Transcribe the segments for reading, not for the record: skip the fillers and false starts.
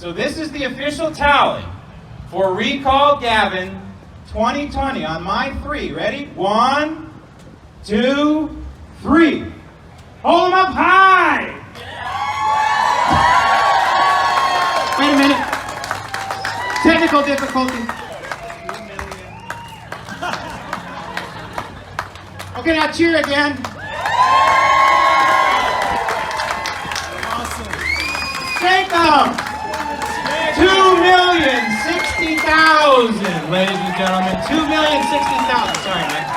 So this is the official tally for Recall Gavin 2020 on my three. Ready? 1, 2, 3. Hold them up high! Wait a minute. Technical difficulty. Okay, now cheer again. Awesome. Shake them. 2,060,000, ladies and gentlemen. 2,060,000. Sorry, Mike.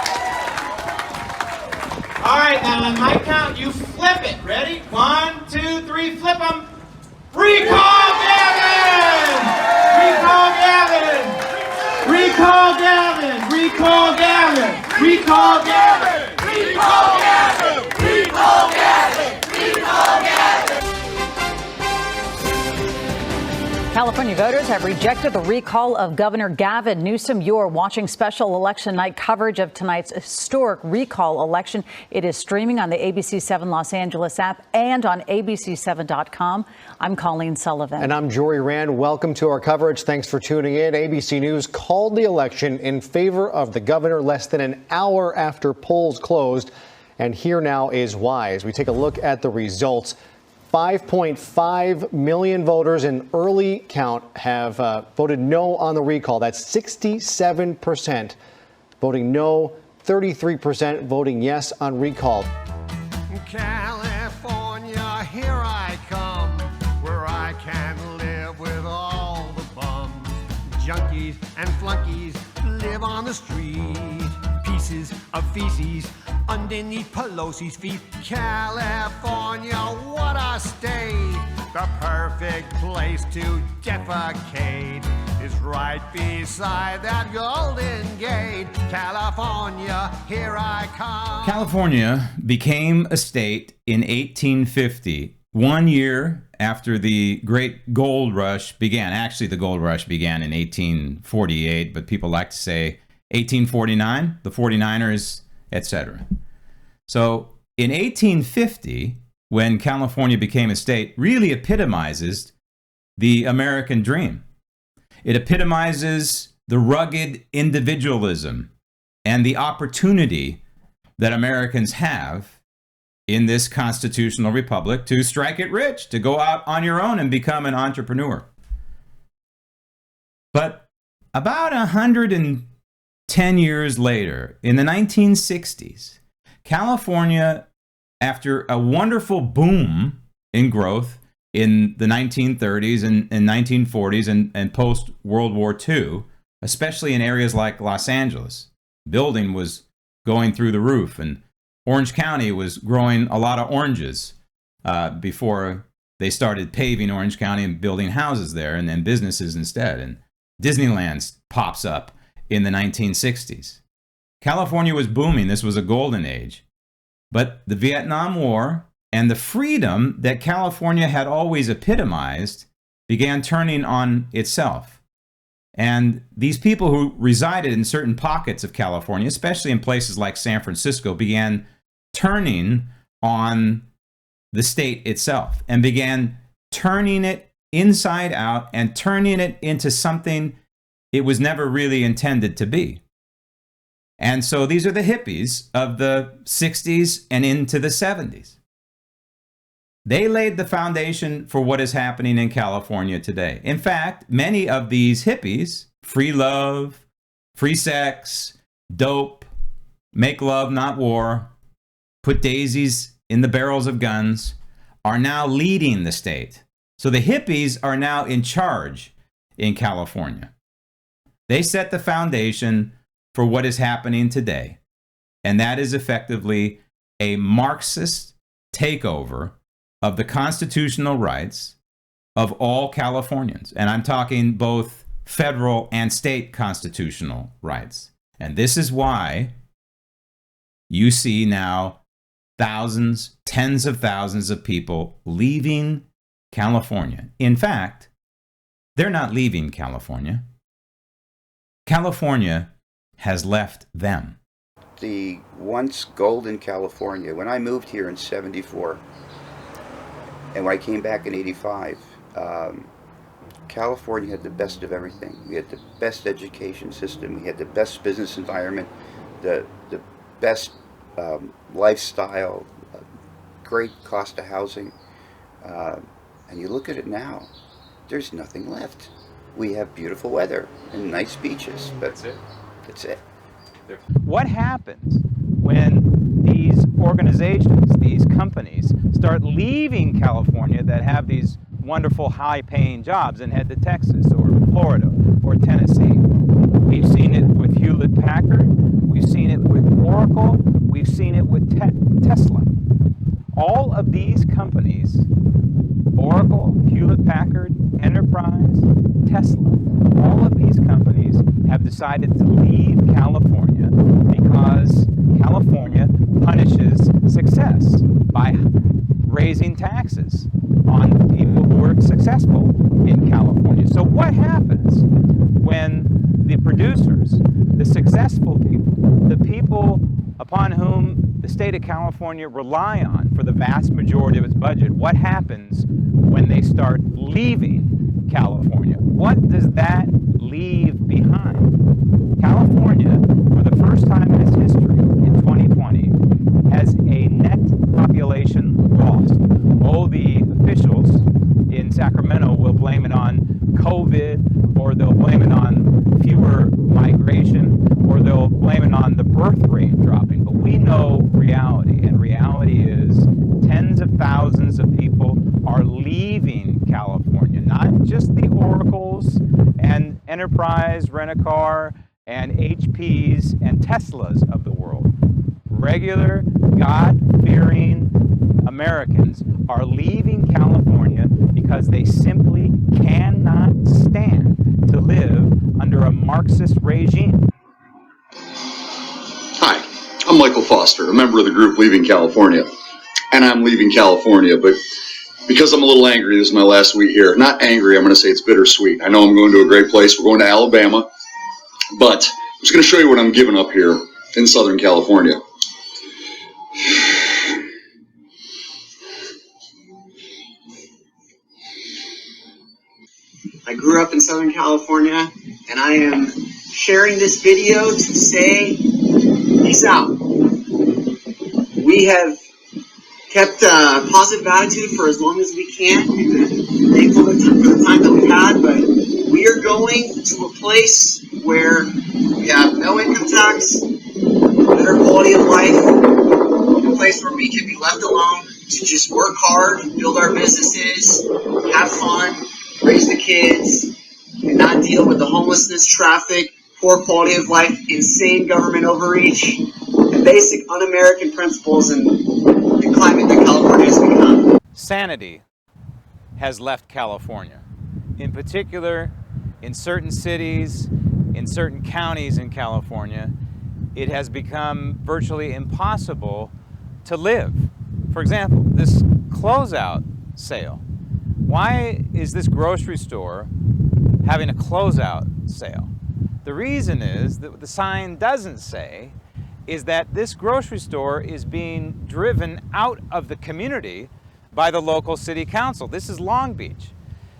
All right, now on my count, you flip it. Ready? 1, 2, 3. Flip them. Recall Gavin! Recall Gavin! Recall Gavin! Recall Gavin! Recall Gavin! Recall Gavin! Recall Gavin! Recall Gavin! California voters have rejected the recall of Governor Gavin Newsom. You're watching special election night coverage of tonight's historic recall election. It is streaming on the ABC 7 Los Angeles app and on abc7.com. I'm Colleen Sullivan. And I'm Jory Rand. Welcome to our coverage. Thanks for tuning in. ABC News called the election in favor of the governor less than an hour after polls closed. And here now is why. As we take a look at the results, 5.5 million voters in early count have voted no on the recall. That's 67% voting no, 33% voting yes on recall. California, here I come, where I can live with all the bums. Junkies and flunkies live on the street. Pieces of feces underneath Pelosi's feet. California, what a state. The perfect place to defecate is right beside that Golden Gate. California, here I come. California became a state in 1850, 1 year after the great gold rush began. Actually, the gold rush began in 1848, but people like to say 1849, the 49ers, etc. So in 1850, when California became a state, really epitomizes the American dream. It epitomizes the rugged individualism and the opportunity that Americans have in this constitutional republic to strike it rich, to go out on your own and become an entrepreneur. But about 110 years later, in the 1960s, California, after a wonderful boom in growth in the 1930s and 1940s and post-World War II, especially in areas like Los Angeles, building was going through the roof, and Orange County was growing a lot of oranges before they started paving Orange County and building houses there and then businesses instead. And Disneyland pops up in the 1960s. California was booming. This was a golden age. But the Vietnam War and the freedom that California had always epitomized began turning on itself. And these people who resided in certain pockets of California, especially in places like San Francisco, began turning on the state itself and began turning it inside out and turning it into something it was never really intended to be. And so these are the hippies of the 60s and into the 70s. They laid the foundation for what is happening in California today. In fact, many of these hippies, free love, free sex, dope, make love, not war, put daisies in the barrels of guns, are now leading the state. So the hippies are now in charge in California. They set the foundation for what is happening today. And that is effectively a Marxist takeover of the constitutional rights of all Californians. And I'm talking both federal and state constitutional rights. And this is why you see now thousands, tens of thousands of people leaving California. In fact, they're not leaving California. California has left them. The once golden California, when I moved here in '74, and when I came back in '85, California had the best of everything. We had the best education system. We had the best business environment, the best lifestyle, great cost of housing. And you look at it now, there's nothing left. We have beautiful weather and nice beaches, but that's it. That's it. What happens when these organizations, these companies, start leaving California that have these wonderful high-paying jobs and head to Texas or Florida or Tennessee? We've seen it with Hewlett-Packard. We've seen it with Oracle. We've seen it with Tesla. All of these companies, Oracle, Hewlett-Packard, Enterprise, Tesla, all of these companies have decided to leave California because California punishes success by raising taxes on people who are successful in California. So what happens when the producers, the successful people, the people upon whom the state of California rely on for the vast majority of its budget, what happens when they start leaving California? What does that leave behind? California, for the first time in its history, in 2020, has a net population loss. Oh, the officials in Sacramento will blame it on COVID, or they'll blame it on fewer migration, or they'll blame it on the birth rate dropping. But we know reality, and reality is tens of thousands of people are leaving California, not just the Oracles and Enterprise, Rent-A-Car, and HPs and Teslas of the world. Regular, God-fearing Americans are leaving California because they simply cannot stand to live under a Marxist regime. Hi, I'm Michael Foster, a member of the group Leaving California. And I'm leaving California, but because I'm a little angry, this is my last week here. Not angry, I'm going to say it's bittersweet. I know I'm going to a great place. We're going to Alabama, but I'm just going to show you what I'm giving up here in Southern California. I grew up in Southern California, and I am sharing this video to say, peace out. We have kept a positive attitude for as long as we can. We've been thankful for the time that we've had, but we are going to a place where we have no income tax, better quality of life, a place where we can be left alone to just work hard, build our businesses, have fun, raise the kids, and not deal with the homelessness, traffic, poor quality of life, insane government overreach, and basic un-American principles and the climate that California has become. Sanity has left California. In particular, in certain cities, in certain counties in California, it has become virtually impossible to live. For example, this closeout sale. Why is this grocery store having a closeout sale? The reason is that what the sign doesn't say is that this grocery store is being driven out of the community by the local city council. This is Long Beach.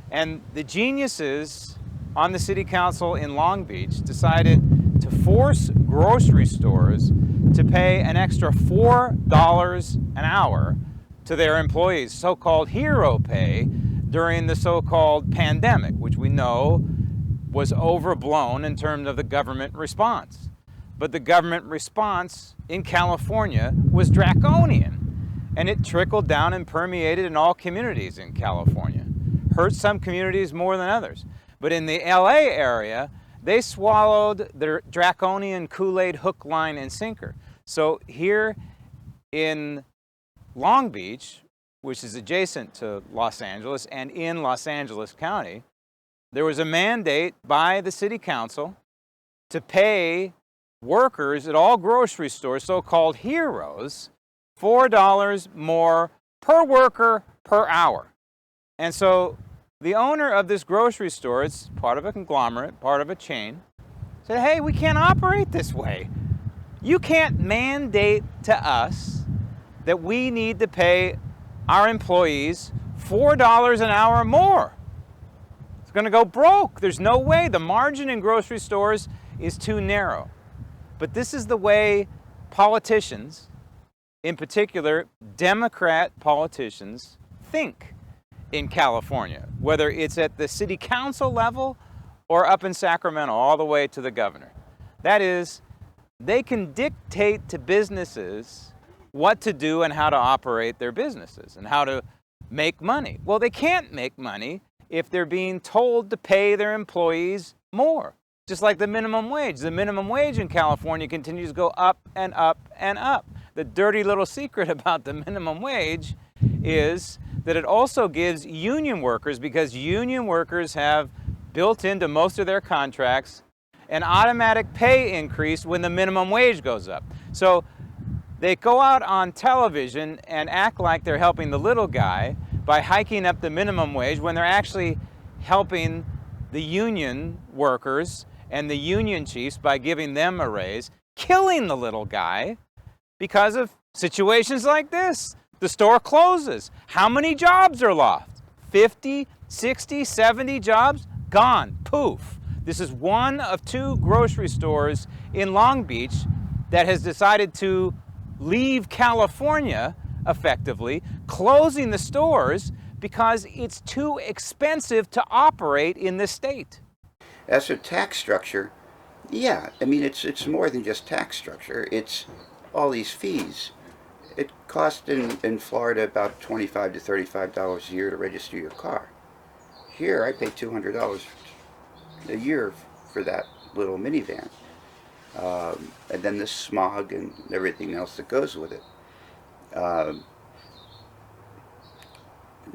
And the geniuses on the city council in Long Beach decided to force grocery stores to pay an extra $4 an hour to their employees, so-called hero pay, during the so-called pandemic, which we know was overblown in terms of the government response. But the government response in California was draconian, and it trickled down and permeated in all communities in California. Hurt some communities more than others. But in the LA area, they swallowed their draconian Kool-Aid hook, line, and sinker. So here in Long Beach, which is adjacent to Los Angeles and in Los Angeles County, there was a mandate by the city council to pay workers at all grocery stores, so-called heroes, $4 more per worker per hour. And so the owner of this grocery store, it's part of a conglomerate, part of a chain, said, hey, we can't operate this way. You can't mandate to us that we need to pay our employees $4 an hour more. going to go broke. There's no way. The margin in grocery stores is too narrow. But this is the way politicians, in particular Democrat politicians, think in California, whether it's at the city council level or up in Sacramento, all the way to the governor. That is, they can dictate to businesses what to do and how to operate their businesses and how to make money. Well, they can't make money if they're being told to pay their employees more. Just like the minimum wage. The minimum wage in California continues to go up and up and up. The dirty little secret about the minimum wage is that it also gives union workers, because union workers have built into most of their contracts an automatic pay increase when the minimum wage goes up. So they go out on television and act like they're helping the little guy by hiking up the minimum wage when they're actually helping the union workers and the union chiefs by giving them a raise, killing the little guy because of situations like this. The store closes. How many jobs are lost? 50, 60, 70 jobs? Gone. Poof. This is one of 2 grocery stores in Long Beach that has decided to leave California effectively, closing the stores because it's too expensive to operate in this state. As for tax structure, yeah, I mean, it's more than just tax structure. It's all these fees. It costs in Florida about $25 to $35 a year to register your car. Here, I pay $200 a year for that little minivan. And then the smog and everything else that goes with it.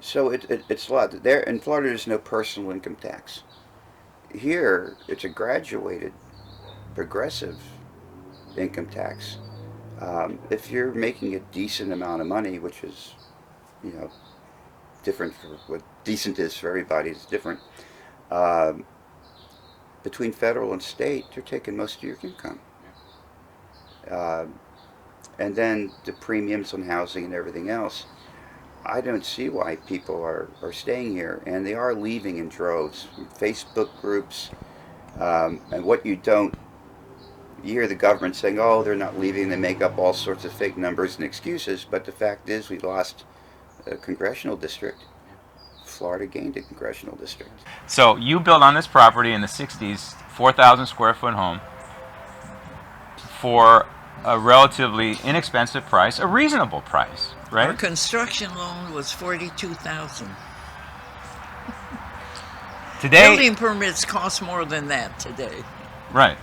So it's a lot. There in Florida, there's no personal income tax. Here, it's a graduated, progressive income tax. If you're making a decent amount of money, which is, you know, different for what decent is for everybody, it's different. Between federal and state, they're taking most of your income. And then the premiums on housing and everything else. I don't see why people are staying here, and they are leaving in droves. Facebook groups, and what you hear the government saying, oh, they're not leaving, they make up all sorts of fake numbers and excuses, but the fact is we lost a congressional district. Florida gained a congressional district. So you built on this property in the 60s, 4,000 square foot home for a relatively inexpensive price, a reasonable price, right? Our construction loan was $42,000. Today, Building permits cost more than that today. right.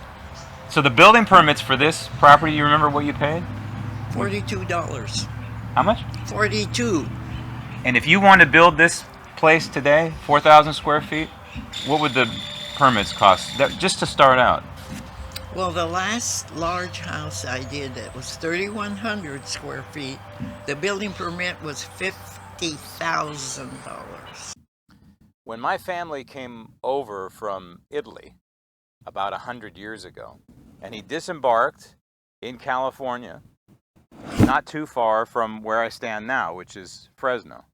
So the building permits for this property, you remember what you paid? $42. How much? 42. And if you want to build this place today, 4,000 square feet, what would the permits cost, just to start out? Well, the last large house I did that was 3,100 square feet. The building permit was $50,000. When my family came over from Italy about 100 years ago, and he disembarked in California, not too far from where I stand now, which is Fresno.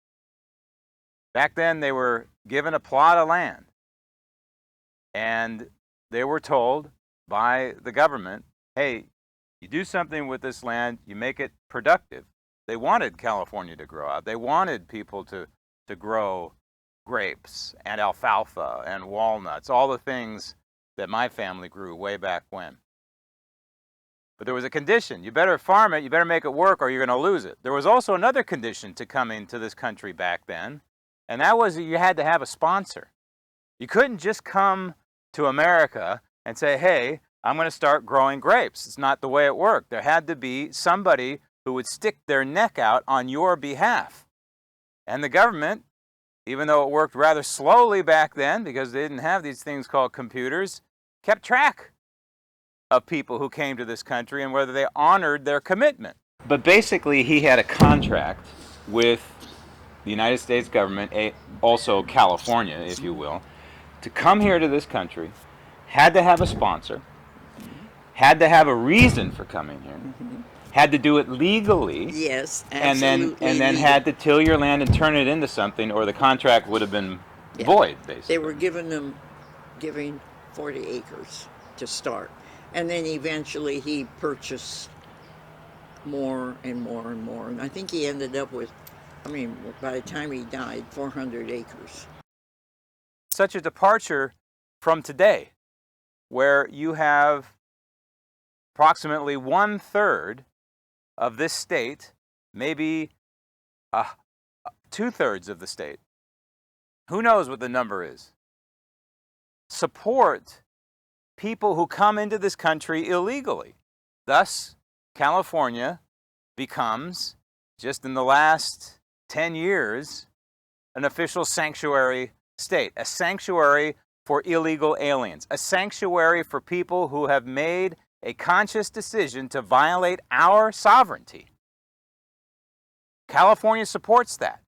Back then, they were given a plot of land, and they were told by the government, hey, you do something with this land, you make it productive. They wanted California to grow out. They wanted people to grow grapes and alfalfa and walnuts, all the things that my family grew way back when. But there was a condition. You better farm it, you better make it work, or you're going to lose it. There was also another condition to coming to this country back then, and that was that you had to have a sponsor. You couldn't just come to America and say, hey, I'm going to start growing grapes. It's not the way it worked. There had to be somebody who would stick their neck out on your behalf. And the government, even though it worked rather slowly back then because they didn't have these things called computers, kept track of people who came to this country and whether they honored their commitment. But basically, he had a contract with the United States government, also California, if you will, to come here to this country, had to have a sponsor, had to have a reason for coming here, had to do it legally, Yes, and absolutely. then had to till your land and turn it into something, or the contract would have been Yeah. void, basically. They were giving 40 acres to start. And then eventually he purchased more and more and more. And I think he ended up with, by the time he died, 400 acres. Such a departure from today, where you have approximately 1/3 of this state, maybe 2/3 of the state, who knows what the number is, support people who come into this country illegally. Thus, California becomes, just in the last 10 years, an official sanctuary state, a sanctuary for illegal aliens, a sanctuary for people who have made a conscious decision to violate our sovereignty. California supports that.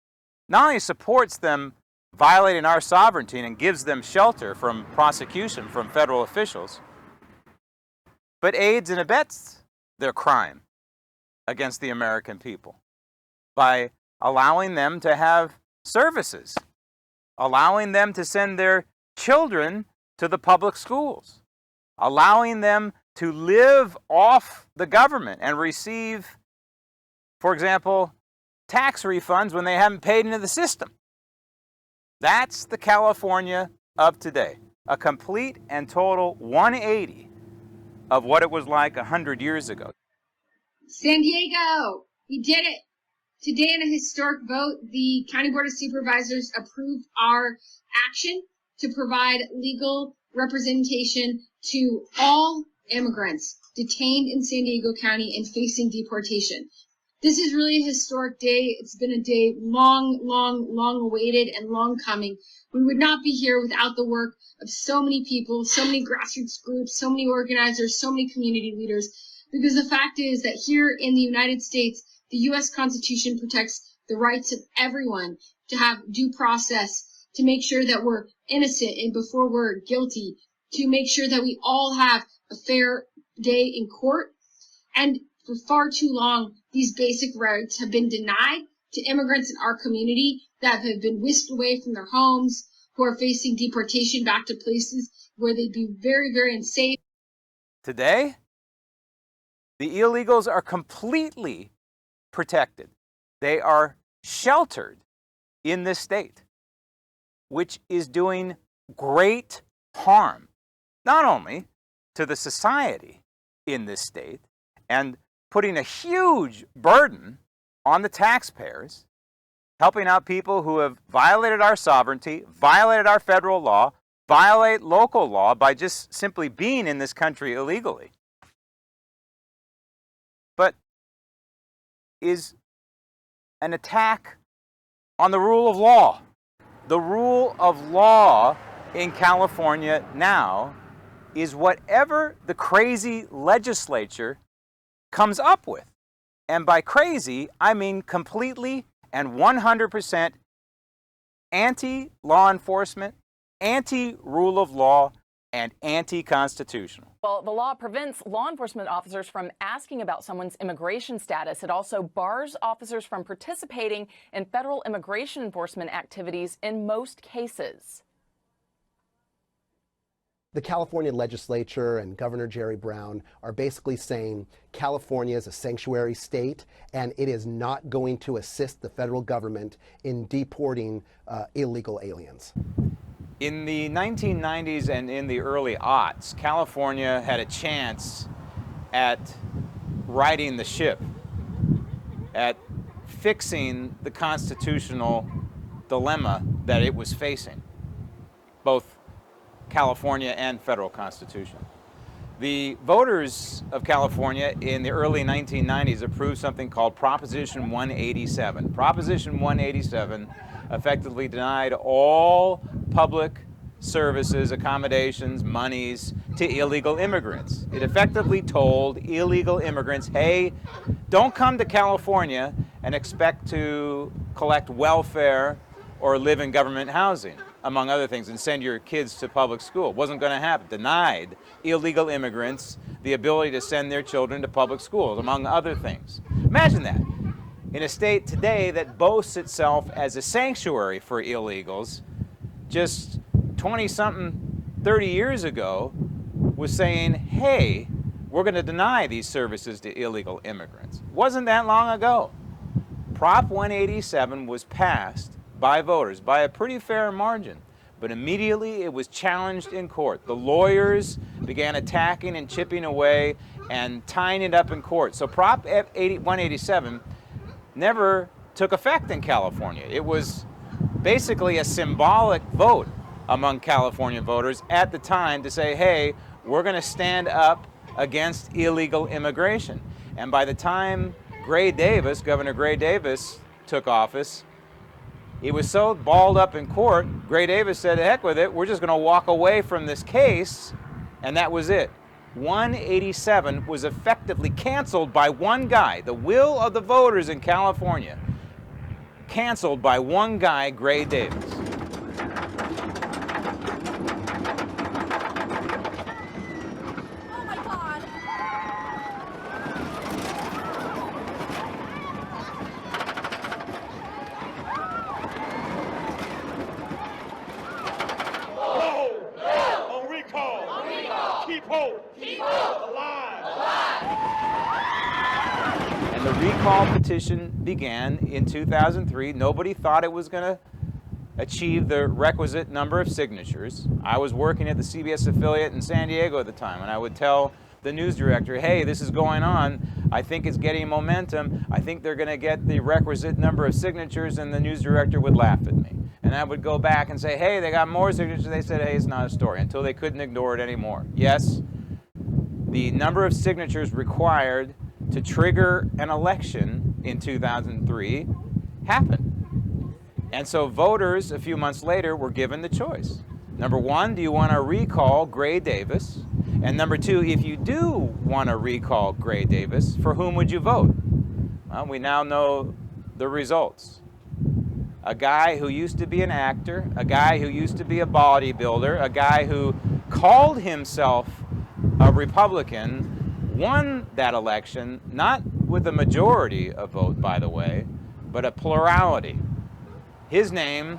Not only supports them violating our sovereignty and gives them shelter from prosecution from federal officials, but aids and abets their crime against the American people by allowing them to have services, allowing them to send their children to the public schools, allowing them to live off the government and receive, for example, tax refunds when they haven't paid into the system. That's the California of today. A complete and total 180 of what it was like 100 years ago. San Diego, we did it. Today, in a historic vote, the County Board of Supervisors approved our action to provide legal representation to all immigrants detained in San Diego County and facing deportation. This is really a historic day. It's been a day long awaited and long coming. We would not be here without the work of so many people, so many grassroots groups, so many organizers, so many community leaders. Because the fact is that here in the United States, the U.S. Constitution protects the rights of everyone to have due process, to make sure that we're innocent and before we're guilty, to make sure that we all have a fair day in court. And for far too long, these basic rights have been denied to immigrants in our community that have been whisked away from their homes, who are facing deportation back to places where they'd be very, very unsafe. Today, the illegals are completely protected. They are sheltered in this state, which is doing great harm, not only to the society in this state, and putting a huge burden on the taxpayers, helping out people who have violated our sovereignty, violated our federal law, violate local law by just simply being in this country illegally, but is an attack on the rule of law. The rule of law in California now is whatever the crazy legislature comes up with. And by crazy, I mean completely and 100% anti-law enforcement, anti-rule of law, and anti-constitutional. Well, the law prevents law enforcement officers from asking about someone's immigration status. It also bars officers from participating in federal immigration enforcement activities in most cases. The California legislature and Governor Jerry Brown are basically saying California is a sanctuary state and it is not going to assist the federal government in deporting illegal aliens. In the 1990s and in the early aughts, California had a chance at righting the ship, at fixing the constitutional dilemma that it was facing, both California and federal constitution. The voters of California in the early 1990s approved something called Proposition 187. Proposition 187 effectively denied all public services, accommodations, monies to illegal immigrants. It effectively told illegal immigrants, hey, don't come to California and expect to collect welfare or live in government housing, among other things, and send your kids to public school. It wasn't going to happen. Denied illegal immigrants the ability to send their children to public schools, among other things. Imagine that. In a state today that boasts itself as a sanctuary for illegals, just 20-something, 30 years ago was saying, hey, we're going to deny these services to illegal immigrants. Wasn't that long ago. Prop 187 was passed by voters by a pretty fair margin, but immediately it was challenged in court. The lawyers began attacking and chipping away and tying it up in court. So Prop 187 never took effect in California. It was basically a symbolic vote among California voters at the time to say, hey, we're going to stand up against illegal immigration. And by the time Governor Gray Davis took office, he was so balled up in court, Gray Davis said, heck with it, we're just going to walk away from this case, and that was it. 187 was effectively canceled by one guy, the will of the voters in California, canceled by one guy, Gray Davis. And the recall petition began in 2003. Nobody thought it was going to achieve the requisite number of signatures. I was working at the CBS affiliate in San Diego at the time, and I would tell the news director, hey, this is going on. I think it's getting momentum. I think they're going to get the requisite number of signatures, and the news director would laugh at me. And I would go back and say, hey, they got more signatures. They said, hey, it's not a story, until they couldn't ignore it anymore. Yes, the number of signatures required to trigger an election in 2003 happened. And so voters, a few months later, were given the choice. Number one, do you want to recall Gray Davis? And number two, if you do want to recall Gray Davis, for whom would you vote? Well, we now know the results. A guy who used to be an actor, a guy who used to be a bodybuilder, a guy who called himself a Republican, won that election, not with a majority of vote, by the way, but a plurality. His name,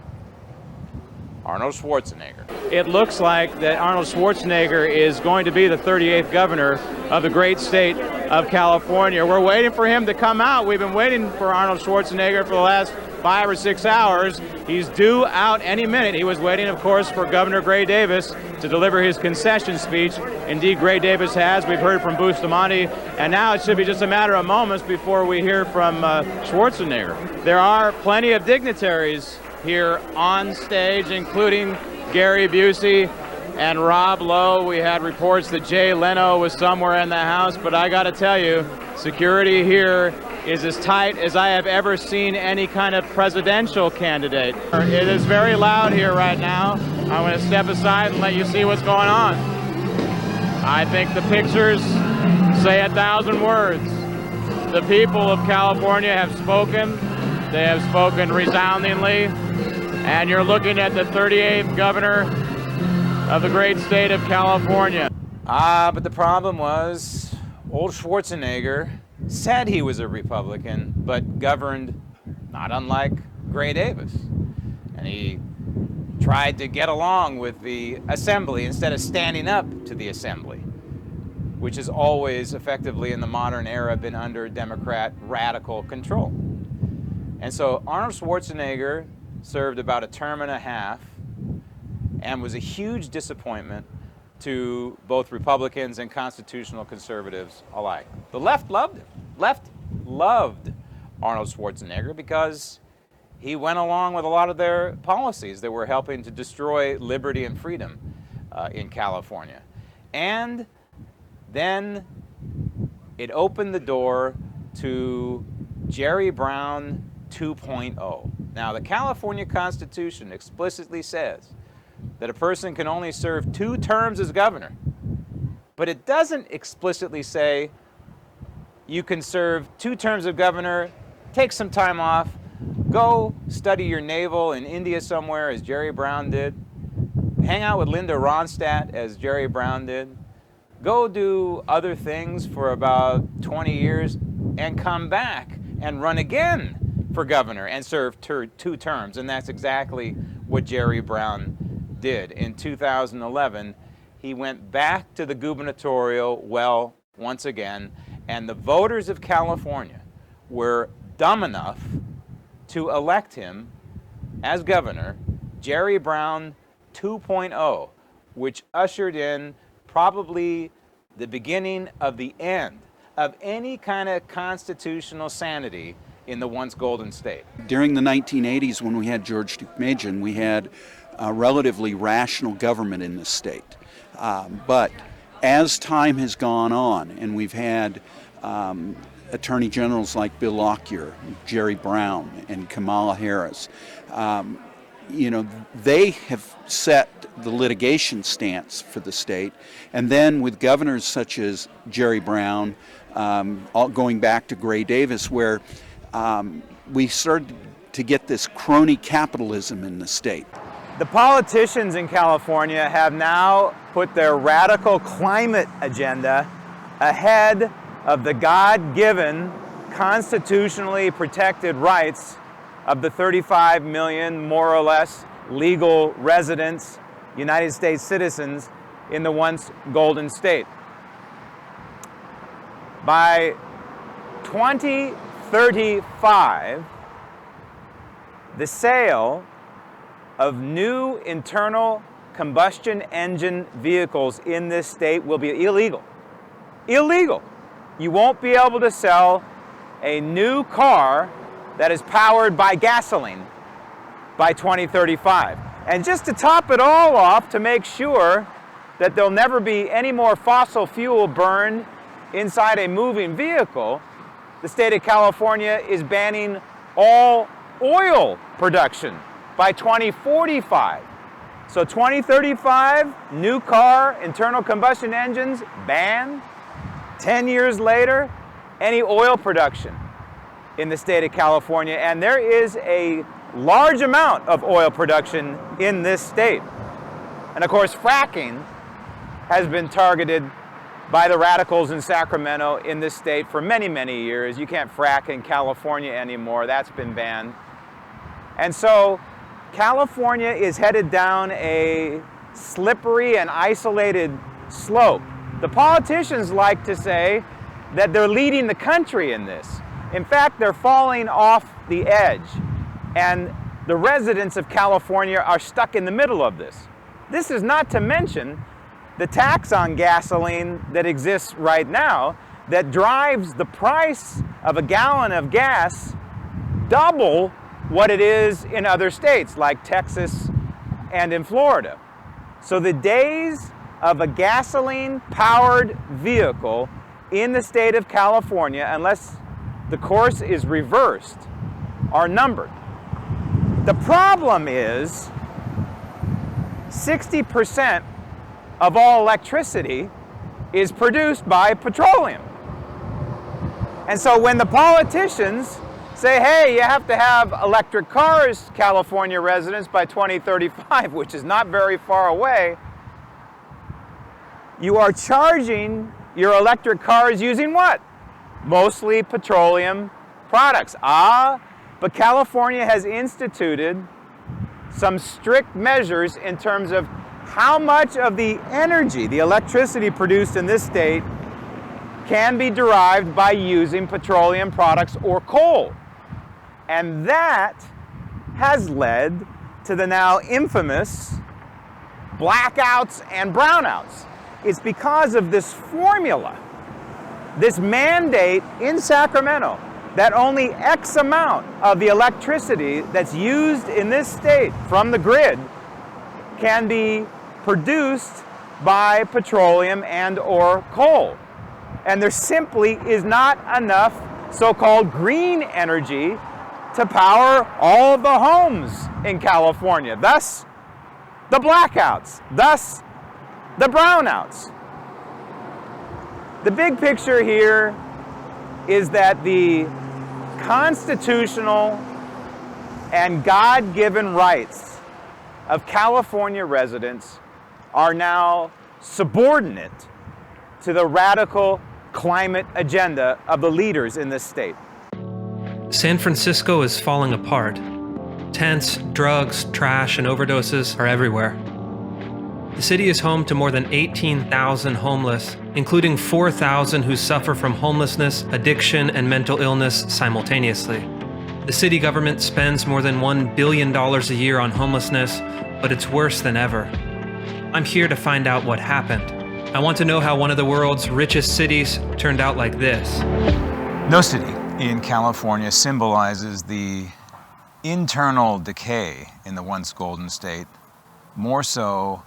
Arnold Schwarzenegger. It looks like that Arnold Schwarzenegger is going to be the 38th governor of the great state of California. We're waiting for him to come out. We've been waiting for Arnold Schwarzenegger for the last 5 or 6 hours. He's due out any minute. He was waiting, of course, for Governor Gray Davis to deliver his concession speech. Indeed, Gray Davis has. We've heard from Bustamante, and now it should be just a matter of moments before we hear from Schwarzenegger. There are plenty of dignitaries here on stage, including Gary Busey and Rob Lowe. We had reports that Jay Leno was somewhere in the house, but I got to tell you, security here is as tight as I have ever seen any kind of presidential candidate. It is very loud here right now. I'm going to step aside and let you see what's going on. I think the pictures say 1,000 words. The people of California have spoken. They have spoken resoundingly. And you're looking at the 38th governor of the great state of California. But the problem was, old Schwarzenegger said he was a Republican, but governed not unlike Gray Davis. And he tried to get along with the assembly instead of standing up to the assembly, which has always effectively in the modern era been under Democrat radical control. And so Arnold Schwarzenegger served about a term and a half and was a huge disappointment to both Republicans and constitutional conservatives alike. The left loved him. Left loved Arnold Schwarzenegger because he went along with a lot of their policies that were helping to destroy liberty and freedom in California. And then it opened the door to Jerry Brown 2.0. Now, the California Constitution explicitly says that a person can only serve 2 terms as governor, but it doesn't explicitly say you can serve 2 terms of governor, take some time off, go study your naval in India somewhere, as Jerry Brown did, hang out with Linda Ronstadt, as Jerry Brown did, go do other things for about 20 years, and come back and run again for governor and serve 2 terms. And that's exactly what Jerry Brown did. In 2011, he went back to the gubernatorial well once again, and the voters of California were dumb enough to elect him as governor, Jerry Brown 2.0, which ushered in probably the beginning of the end of any kind of constitutional sanity in the once golden state. During the 1980s, when we had George Deukmejian, we had a relatively rational government in this state. But as time has gone on, and we've had attorney generals like Bill Lockyer, Jerry Brown, and Kamala Harris, they have set the litigation stance for the state. And then with governors such as Jerry Brown, going back to Gray Davis, where we started to get this crony capitalism in the state. The politicians in California have now put their radical climate agenda ahead of the God-given, constitutionally protected rights of the 35 million, more or less, legal residents, United States citizens in the once golden state. By 2035, the sale of new internal combustion engine vehicles in this state will be illegal. Illegal. You won't be able to sell a new car that is powered by gasoline by 2035. And just to top it all off, to make sure that there'll never be any more fossil fuel burned inside a moving vehicle, the state of California is banning all oil production by 2045. So 2035, new car, internal combustion engines banned. 10 years later, any oil production in the state of California. And there is a large amount of oil production in this state. And of course, fracking has been targeted by the radicals in Sacramento in this state for many, many years. You can't frack in California anymore. That's been banned. And so California is headed down a slippery and isolated slope. The politicians like to say that they're leading the country in this. In fact, they're falling off the edge. And the residents of California are stuck in the middle of this. This is not to mention the tax on gasoline that exists right now that drives the price of a gallon of gas double what it is in other states like Texas and in Florida. So the days of a gasoline-powered vehicle in the state of California, unless the course is reversed, are numbered. The problem is 60% of all electricity is produced by petroleum. And so when the politicians say, hey, you have to have electric cars, California residents, by 2035, which is not very far away, you are charging your electric cars using what? Mostly petroleum products. But California has instituted some strict measures in terms of how much of the energy, the electricity produced in this state, can be derived by using petroleum products or coal. And that has led to the now infamous blackouts and brownouts. It's because of this formula, this mandate in Sacramento, that only X amount of the electricity that's used in this state from the grid can be produced by petroleum and or coal. And there simply is not enough so-called green energy to power all of the homes in California. Thus, the blackouts. Thus, the brownouts. The big picture here is that the constitutional and God-given rights of California residents are now subordinate to the radical climate agenda of the leaders in this state. San Francisco is falling apart. Tents, drugs, trash, and overdoses are everywhere. The city is home to more than 18,000 homeless, including 4,000 who suffer from homelessness, addiction, and mental illness simultaneously. The city government spends more than $1 billion a year on homelessness, but it's worse than ever. I'm here to find out what happened. I want to know how one of the world's richest cities turned out like this. No city in California symbolizes the internal decay in the once golden state more so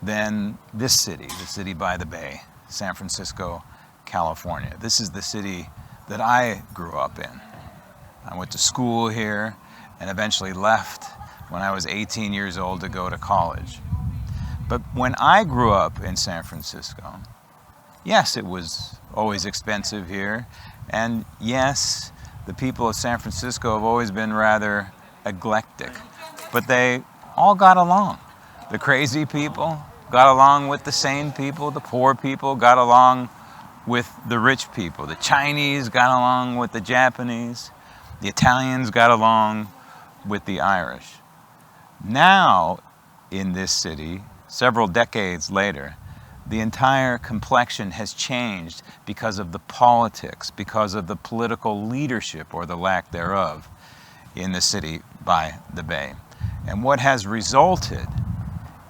than this city, the city by the bay, San Francisco, California. This is the city that I grew up in. I went to school here and eventually left when I was 18 years old to go to college. But when I grew up in San Francisco, yes, it was always expensive here, and yes, the people of San Francisco have always been rather eclectic, but they all got along. The crazy people got along with the sane people, the poor people got along with the rich people, the Chinese got along with the Japanese, the Italians got along with the Irish. Now, in this city, several decades later, the entire complexion has changed because of the politics, because of the political leadership or the lack thereof in the city by the bay. And what has resulted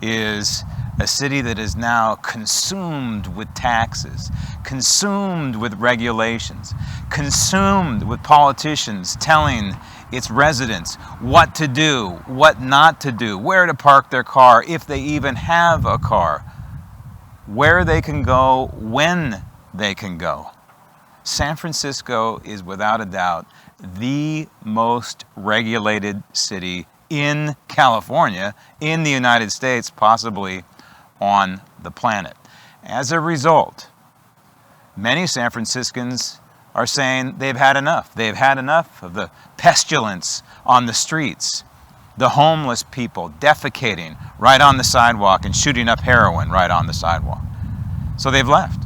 is a city that is now consumed with taxes, consumed with regulations, consumed with politicians telling its residents what to do, what not to do, where to park their car, if they even have a car, where they can go, when they can go. San Francisco is without a doubt the most regulated city in California, in the United States, possibly on the planet. As a result, many San Franciscans are saying they've had enough. They've had enough of the pestilence on the streets, the homeless people defecating right on the sidewalk and shooting up heroin right on the sidewalk. So they've left.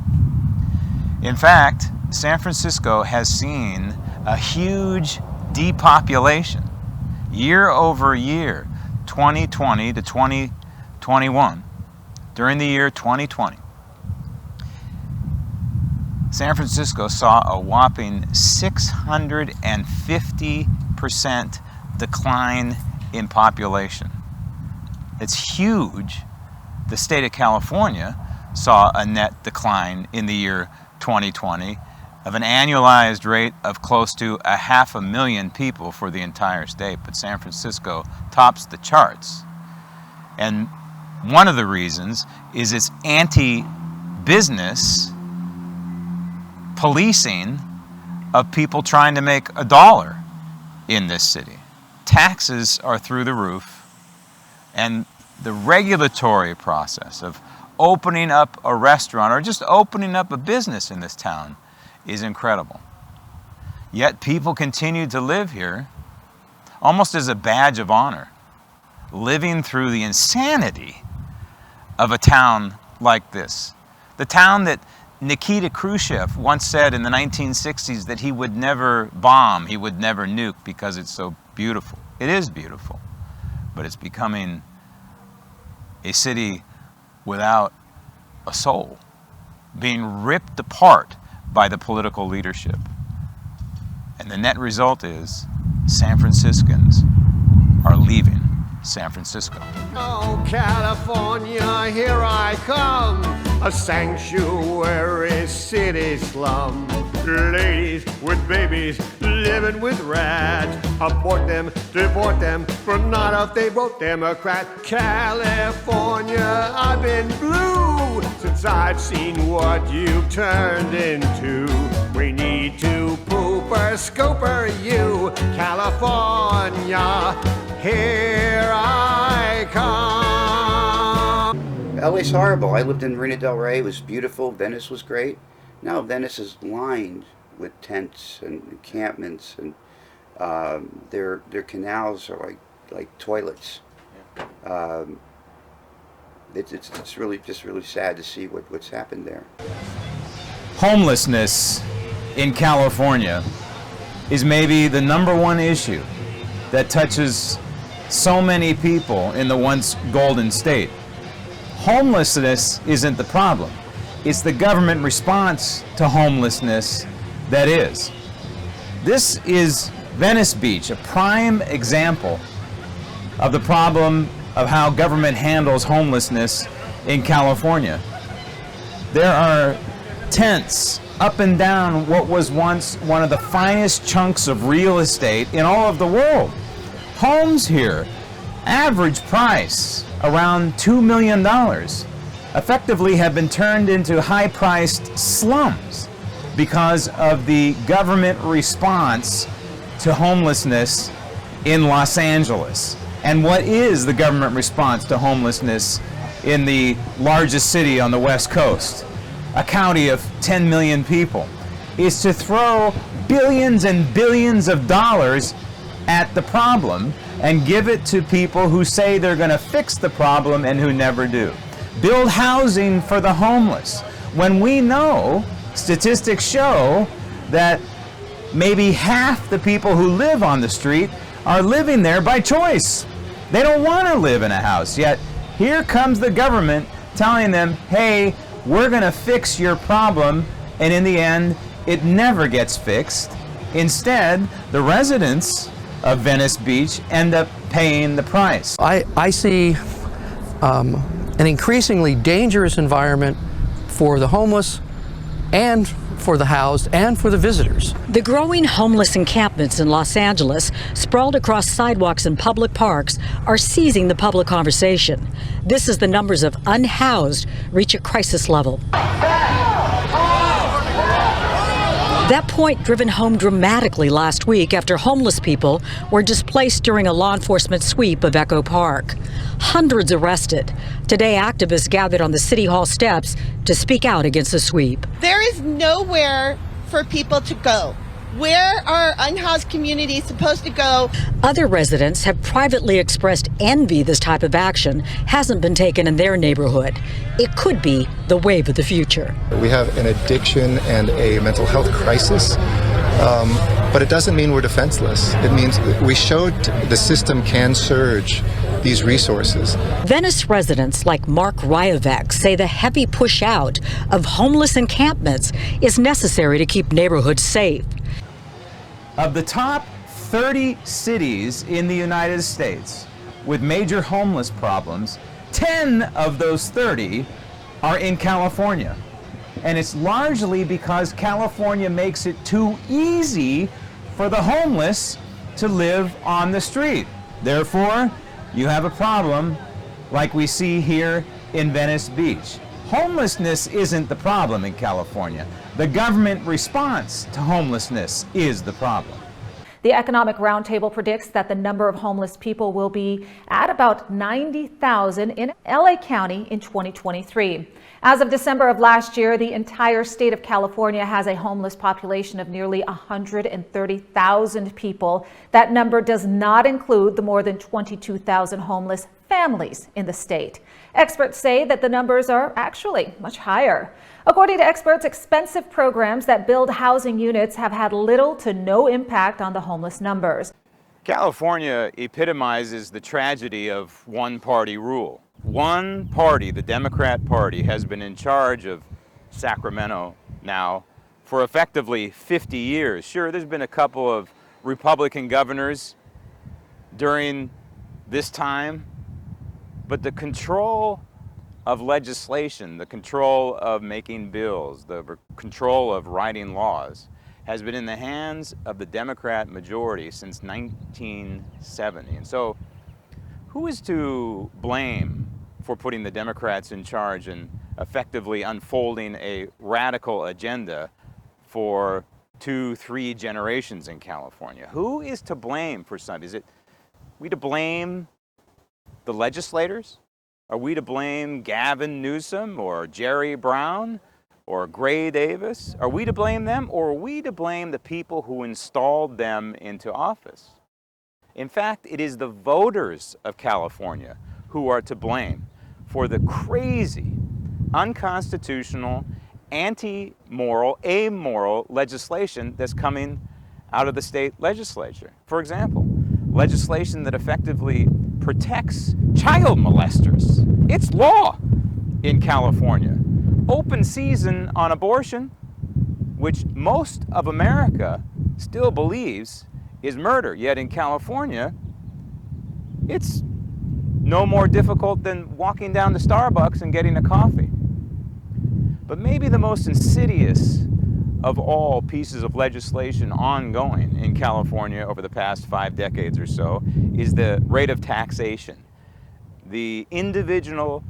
In fact, San Francisco has seen a huge depopulation year over year, 2020 to 2021. During the year 2020, San Francisco saw a whopping 650% decline in population. It's huge. The state of California saw a net decline in the year 2020 of an annualized rate of close to 500,000 people for the entire state, but San Francisco tops the charts. And one of the reasons is its anti-business policing of people trying to make a dollar in this city. Taxes are through the roof, and the regulatory process of opening up a restaurant or just opening up a business in this town is incredible. Yet people continue to live here almost as a badge of honor, living through the insanity of a town like this. The town that Nikita Khrushchev once said in the 1960s that he would never bomb, he would never nuke because it's so beautiful. It is beautiful, but it's becoming a city without a soul, being ripped apart by the political leadership. And the net result is San Franciscans are leaving San Francisco. Oh, California, here I come, a sanctuary city slum. Ladies with babies living with rats, abort them, deport them, for not if they vote Democrat. California, I've been blue since I've seen what you've turned into. We need to pooper scooper you, California, here I come. LA's horrible. I lived in Marina del Rey. It was beautiful. Venice was great. Now Venice is lined with tents and encampments, and their canals are like toilets. It's really just really sad to see what's happened there. Homelessness in California is maybe the #1 issue that touches so many people in the once golden state. Homelessness isn't the problem. It's the government response to homelessness that is. This is Venice Beach, a prime example of the problem of how government handles homelessness in California. There are tents up and down what was once one of the finest chunks of real estate in all of the world. Homes here, average price around $2 million, effectively have been turned into high-priced slums because of the government response to homelessness in Los Angeles. And what is the government response to homelessness in the largest city on the West Coast, a county of 10 million people? Is to throw billions and billions of dollars at the problem and give it to people who say they're going to fix the problem and who never do. Build housing for the homeless, when we know, statistics show, that maybe half the people who live on the street are living there by choice. They don't want to live in a house, yet here comes the government telling them, hey, we're going to fix your problem, and in the end, it never gets fixed. Instead, the residents of Venice Beach end up paying the price. I see an increasingly dangerous environment for the homeless and for the housed and for the visitors. The growing homeless encampments in Los Angeles, sprawled across sidewalks and public parks, are seizing the public conversation. This as the numbers of unhoused reach a crisis level. That point driven home dramatically last week after homeless people were displaced during a law enforcement sweep of Echo Park. Hundreds arrested. Today, activists gathered on the City Hall steps to speak out against the sweep. There is nowhere for people to go. Where are unhoused communities supposed to go? Other residents have privately expressed envy this type of action hasn't been taken in their neighborhood. It could be the wave of the future. We have an addiction and a mental health crisis, but it doesn't mean we're defenseless. It means we showed the system can surge these resources. Venice residents like Mark Ryavec say the heavy push out of homeless encampments is necessary to keep neighborhoods safe. Of the top 30 cities in the United States with major homeless problems, 10 of those 30 are in California. And it's largely because California makes it too easy for the homeless to live on the street. Therefore, you have a problem like we see here in Venice Beach. Homelessness isn't the problem in California. The government response to homelessness is the problem. The Economic Roundtable predicts that the number of homeless people will be at about 90,000 in LA County in 2023. As of December of last year, the entire state of California has a homeless population of nearly 130,000 people. That number does not include the more than 22,000 homeless families in the state. Experts say that the numbers are actually much higher. According to experts, expensive programs that build housing units have had little to no impact on the homeless numbers. California epitomizes the tragedy of one-party rule. One party, the Democrat Party, has been in charge of Sacramento now for effectively 50 years. Sure, there's been a couple of Republican governors during this time, but the control of legislation, the control of making bills, the control of writing laws has been in the hands of the Democrat majority since 1970. And so who is to blame for putting the Democrats in charge and effectively unfolding a radical agenda for 2-3 generations in California? Who is to blame for something? Is it we to blame the legislators? Are we to blame Gavin Newsom or Jerry Brown or Gray Davis? Are we to blame them, or are we to blame the people who installed them into office? In fact, it is the voters of California who are to blame for the crazy, unconstitutional, anti-moral, amoral legislation that's coming out of the state legislature. For example, legislation that effectively protects child molesters. It's law in California. Open season on abortion, which most of America still believes is murder. Yet in California, it's no more difficult than walking down to Starbucks and getting a coffee. But maybe the most insidious of all pieces of legislation ongoing in California over the past 5 decades or so is the rate of taxation. The individual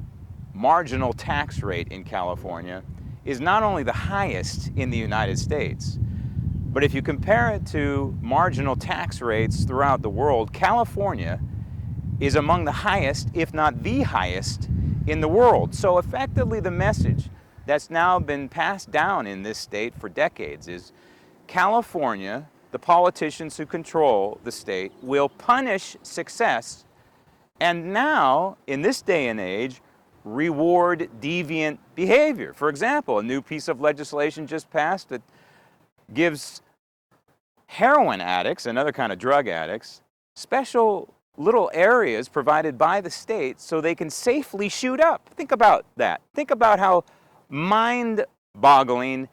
marginal tax rate in California is not only the highest in the United States, but if you compare it to marginal tax rates throughout the world, California is among the highest, if not the highest, in the world. So effectively the message that's now been passed down in this state for decades is California, the politicians who control the state, will punish success and now, in this day and age, reward deviant behavior. For example, a new piece of legislation just passed that gives heroin addicts and other kind of drug addicts special little areas provided by the state so they can safely shoot up. Think about that. Think about how mind-boggling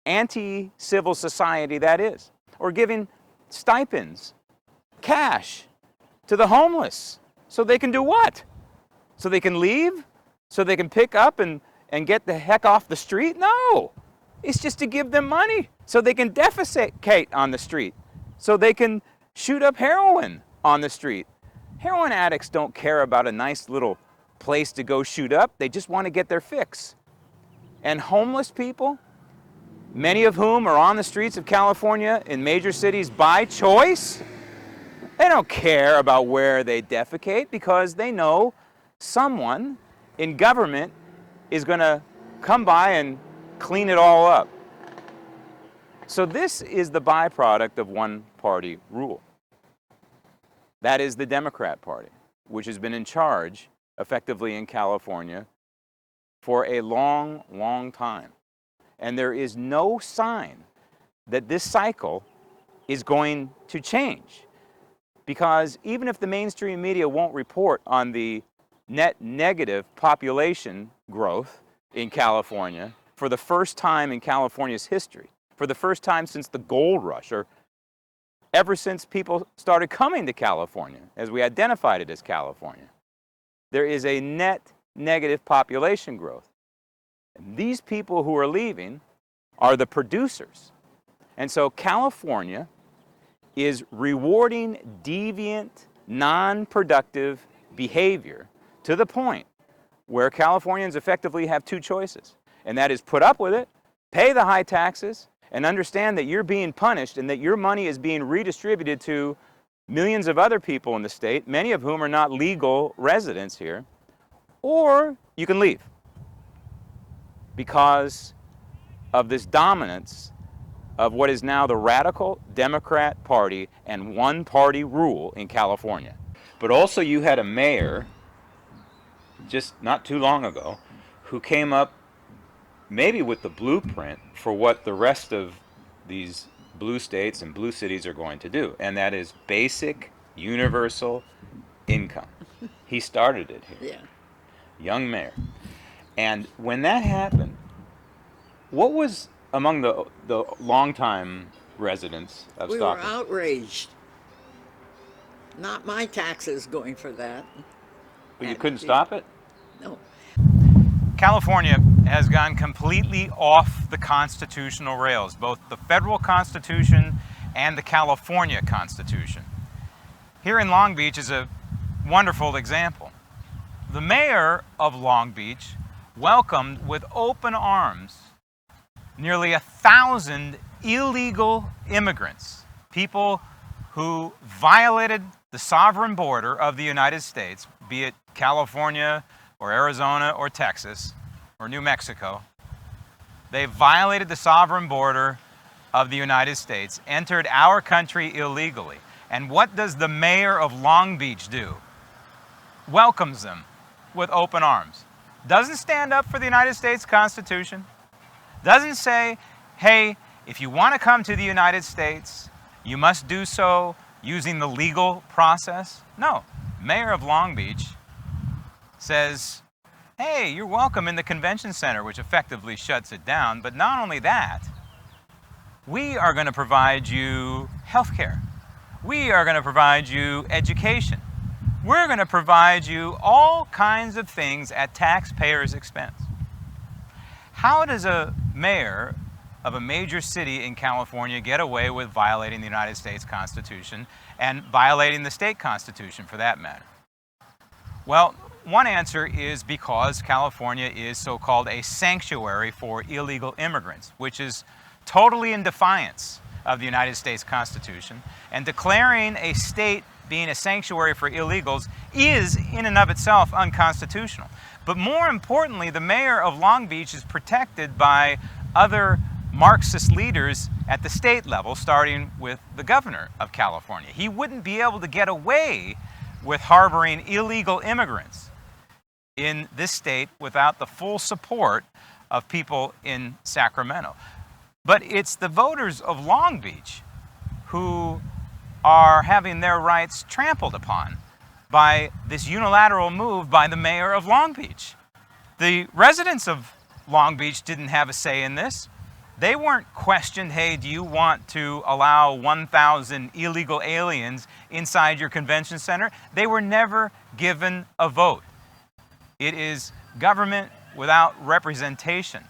anti-civil society that is. Or giving stipends, cash, to the homeless so they can do what? So they can leave? So they can pick up and get the heck off the street? No! It's just to give them money so they can defecate on the street, so they can shoot up heroin on the street. Heroin addicts don't care about a nice little place to go shoot up. They just want to get their fix. And homeless people, many of whom are on the streets of California in major cities by choice, they don't care about where they defecate because they know someone in government is going to come by and clean it all up. So this is the byproduct of one-party rule. That is the Democrat Party, which has been in charge effectively in California for a long, long time. And there is no sign that this cycle is going to change. Because even if the mainstream media won't report on the net negative population growth in California for the first time in California's history, for the first time since the gold rush, or ever since people started coming to California, as we identified it as California, there is a net negative population growth. And these people who are leaving are the producers. And so California is rewarding deviant, non-productive behavior to the point where Californians effectively have two choices. And that is put up with it, pay the high taxes, and understand that you're being punished and that your money is being redistributed to millions of other people in the state, many of whom are not legal residents here, or you can leave because of this dominance of what is now the radical Democrat Party and one-party rule in California. But also you had a mayor just not too long ago who came up maybe with the blueprint for what the rest of these blue states and blue cities are going to do, and that is basic universal income. He started it here. Yeah. Young mayor. And when that happened, what was among the longtime residents of Stockton? We were outraged. Not my taxes going for that. But you couldn't stop it? No. California has gone completely off the constitutional rails, both the federal Constitution and the California Constitution. Here in Long Beach is a wonderful example. The mayor of Long Beach welcomed with open arms nearly 1,000 illegal immigrants, people who violated the sovereign border of the United States, be it California or Arizona or Texas or New Mexico. They violated the sovereign border of the United States, entered our country illegally. And what does the mayor of Long Beach do? Welcomes them with open arms. Doesn't stand up for the United States Constitution. Doesn't say, hey, if you want to come to the United States, you must do so using the legal process? No. Mayor of Long Beach says, hey, you're welcome in the convention center, which effectively shuts it down. But not only that, we are going to provide you health care. We are going to provide you education. We're going to provide you all kinds of things at taxpayers' expense. How does a mayor of a major city in California get away with violating the United States Constitution and violating the state constitution for that matter? Well, one answer is because California is so-called a sanctuary for illegal immigrants, which is totally in defiance of the United States Constitution, and declaring a state being a sanctuary for illegals is in and of itself unconstitutional. But more importantly, the mayor of Long Beach is protected by other Marxist leaders at the state level, starting with the governor of California. He wouldn't be able to get away with harboring illegal immigrants in this state without the full support of people in Sacramento. But it's the voters of Long Beach who are having their rights trampled upon by this unilateral move by the mayor of Long Beach. The residents of Long Beach didn't have a say in this. They weren't questioned, hey, do you want to allow 1,000 illegal aliens inside your convention center? They were never given a vote. It is government without representation.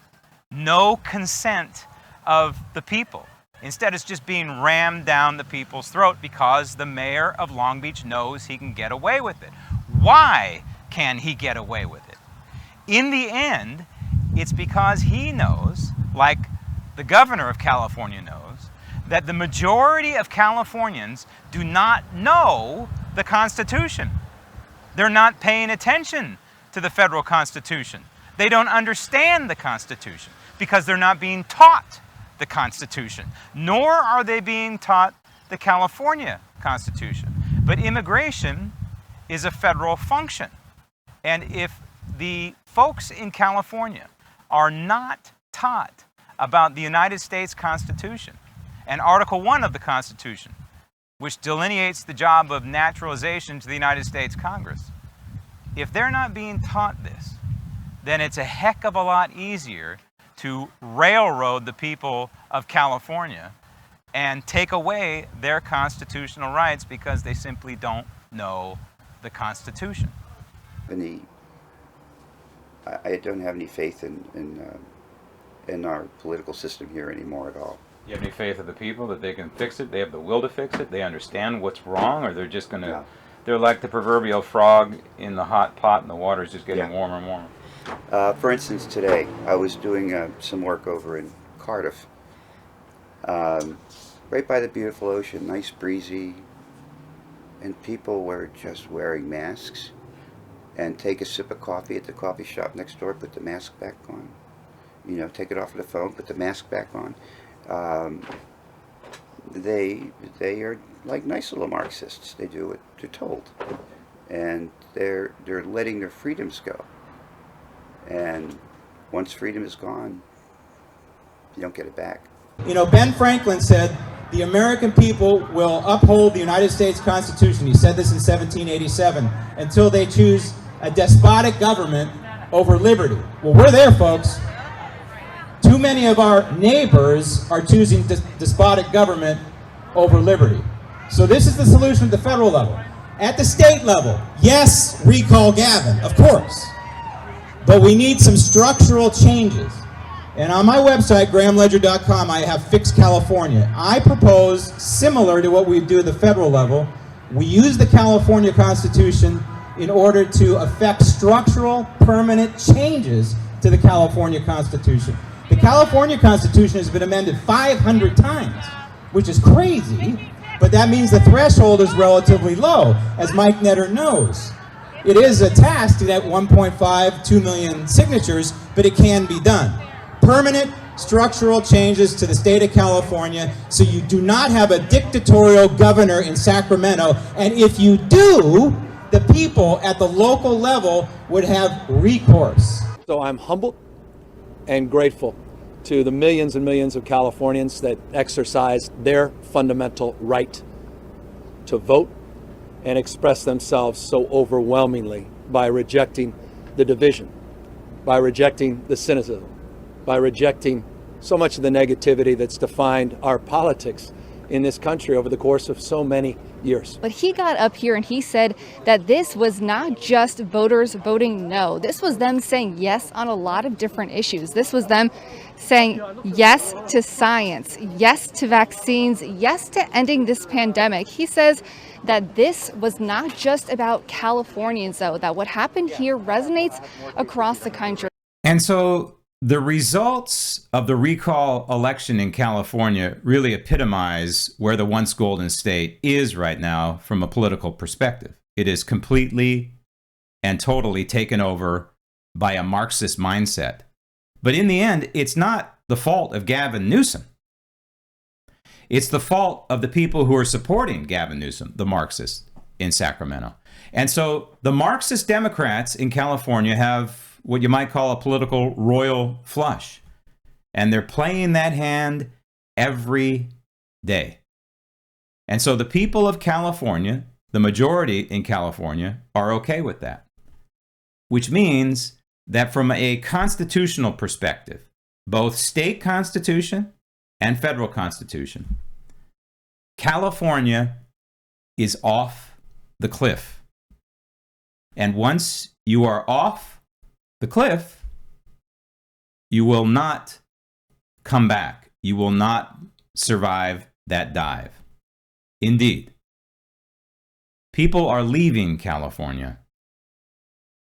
No consent of the people. Instead, it's just being rammed down the people's throat because the mayor of Long Beach knows he can get away with it. Why can he get away with it? In the end, it's because he knows, like the governor of California knows, that the majority of Californians do not know the Constitution. They're not paying attention to the federal Constitution. They don't understand the Constitution because they're not being taught the Constitution, nor are they being taught the California Constitution. But immigration is a federal function. And if the folks in California are not taught about the United States Constitution and Article 1 of the Constitution, which delineates the job of naturalization to the United States Congress, if they're not being taught this, then it's a heck of a lot easier to railroad the people of California and take away their constitutional rights because they simply don't know the Constitution. I don't have any faith in our political system here anymore at all. You have any faith in the people that they can fix it? They have the will to fix it? They understand what's wrong? Or they're just going to, they're like the proverbial frog in the hot pot and the water's just getting warmer and warmer? For instance, today I was doing some work over in Cardiff, right by the beautiful ocean, nice breezy, and people were just wearing masks and take a sip of coffee at the coffee shop next door, put the mask back on, you know, take it off of the phone, put the mask back on. They are like nice little Marxists. They do what they're told, and they're letting their freedoms go. And once freedom is gone, you don't get it back. You know, Ben Franklin said, the American people will uphold the United States Constitution. He said this in 1787, until they choose a despotic government over liberty. Well, we're there, folks. Too many of our neighbors are choosing despotic government over liberty. So this is the solution at the federal level. At the state level, yes, recall Gavin, of course. But we need some structural changes. And on my website, grahamledger.com, I have Fix California. I propose, similar to what we do at the federal level, we use the California Constitution in order to effect structural, permanent changes to the California Constitution. The California Constitution has been amended 500 times, which is crazy, but that means the threshold is relatively low, as Mike Netter knows. It is a task to get 1.5–2 million signatures, but it can be done. Permanent structural changes to the state of California so you do not have a dictatorial governor in Sacramento, and if you do, the people at the local level would have recourse. So I'm humbled and grateful to the millions and millions of Californians that exercise their fundamental right to vote and express themselves so overwhelmingly by rejecting the division, by rejecting the cynicism, by rejecting so much of the negativity that's defined our politics in this country over the course of so many years. But he got up here and he said that this was not just voters voting no. This was them saying yes on a lot of different issues. This was them saying yes to science, yes to vaccines, yes to ending this pandemic. He says that this was not just about Californians, though, that what happened here resonates across the country. And so the results of the recall election in California really epitomize where the once golden state is right now from a political perspective. It is completely and totally taken over by a Marxist mindset. But in the end, it's not the fault of Gavin Newsom. It's the fault of the people who are supporting Gavin Newsom, the Marxists in Sacramento. And so the Marxist Democrats in California have what you might call a political royal flush. And they're playing that hand every day. And so the people of California, the majority in California, are okay with that. Which means that from a constitutional perspective, both state constitution and federal constitution, California is off the cliff. And once you are off the cliff, you will not come back. You will not survive that dive. Indeed, people are leaving California,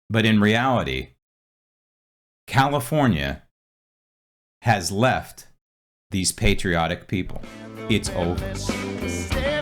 but in reality, California has left these patriotic people. It's over.